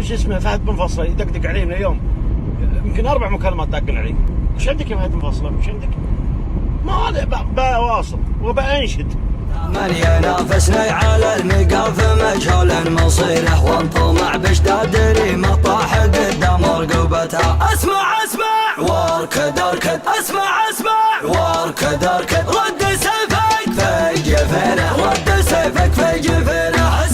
شو اسمه فهد بن فصله يدقدق علينا اليوم، يمكن 4 مكالمات داقن علي. وش عندك يا فهد بن فصله؟ وش عندك؟ ما بواصل وبأنشد. من ينافسني على المقاف مجهول مصيره، وانطمع بجداد ريمه طاح قدام رقبتها. اسمع واركد اركد، اسمع واركد اركد، رد سيفك في جفينه، رد سيفك في جفينه.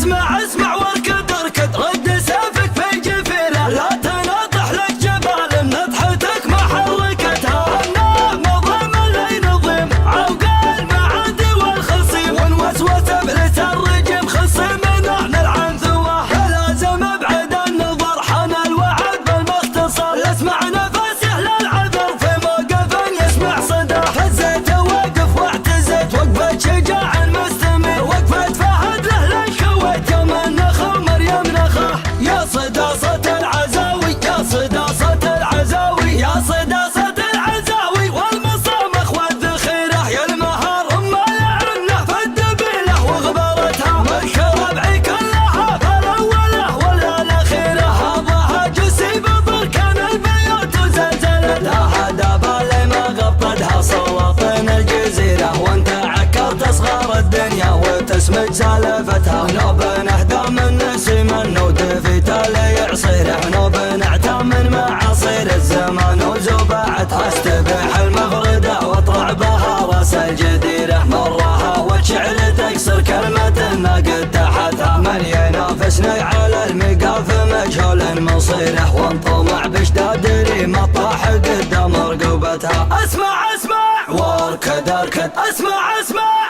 اسمع واركد اركد، رد سيفك في جفينه. لا تناطح لك جبال نطحتك ما حركتها. النار مظلم اللي نظم عوقل معادي والخصيم، ونوسوس ابليس الرجم خصم نحن العنثوه. لازم ابعد النظر حان الوعد بالمختصر. اسمع نفسه للعذر في موقف يسمع صدى. هزيت وقف واعتزت وقفة شجاع مستمر، وقفة فهد له للكويت يوم النخا ومريم نخاه. يا صداصة العزاوي، يا صداصة العزاوي، يا صداصة العزاوي، والمصامخ والذخيرة. يا المهار ام العنة فالدبيلة وغبرتها. ملك ربعي كلها فالاولة ولا الاخيرة. هضاها جسي ببركان البيوت وزلزلتها. هذا بالي ما غطتها سلاطين الجزيرة، وانت عكرت اصغار الدنيا وتسمج سالفتها. نوب نهدى من نسيم النود في تالي عصيره، نوب نعتى من معاصير الزمان وزباعتها. استبيح المغردة واطلع بها راس الجديرة، مرها والشعر تكسر كلمة الناقد تحتها. من ينافسني على المقاف مجهول مصيره، وانطمع بجداد ريمه طاح قدام رقبتها. اسمع واركد اركد، اسمع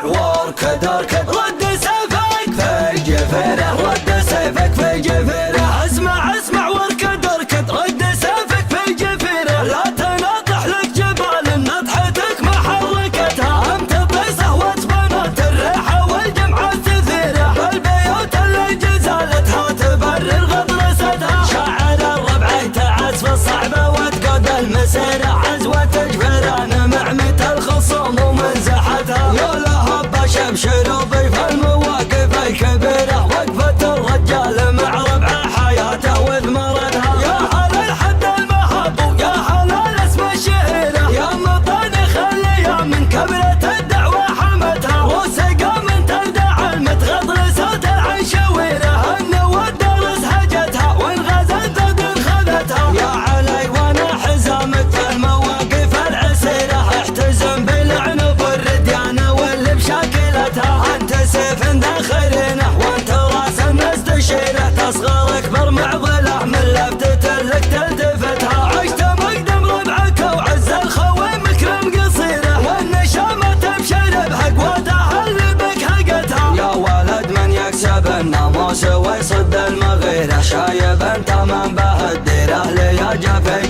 واركد اركد، رد سيفك في جفينه، رد سيفك في جفينه. اسمع واركد اركد، رد سيفك في جفينه. لا تناطح لك جبال نطحتك ما حركتها. انت بيصه وجبنات الريحه والجمعه تثيره، بالبيوت اللي جزالتها تبرر غطرستها. شاعر الربع تعز في الصعبه وتقود المسيره، عزوه جفيران معمت الخصوم ومنزحتها. يا لهب شبشر ضيف المواقف الكبيره، وقفه الرجال مع ربع حياته وثمرتها. يا هلا الحد المهب، يا هلا الاسم الشهيره، يا مطاني خليها من كبرة الدعوه حمتها. وسقى من تلدع المتغطر صوت العنشويره، النوى الدرس هجتها وانغزت ذد خذتها. يا علي وانا حزامك في المواقف العسيره، احتزم بالعنب والرديانه واللي بشاكلتها. انت سيف ذخيرينه وانت راس الناس تشيره، تصغر اكبر معضله من لفتة لك تلتفتها. عشت مقدم ربعك وعز الخوي مكرم قصيره، والنشامه تبشر بحقوتها اللي بك حقتها. يا ولد من يكسب الناموس ويصد المغيره، شايب انت من به الديره ليا جفي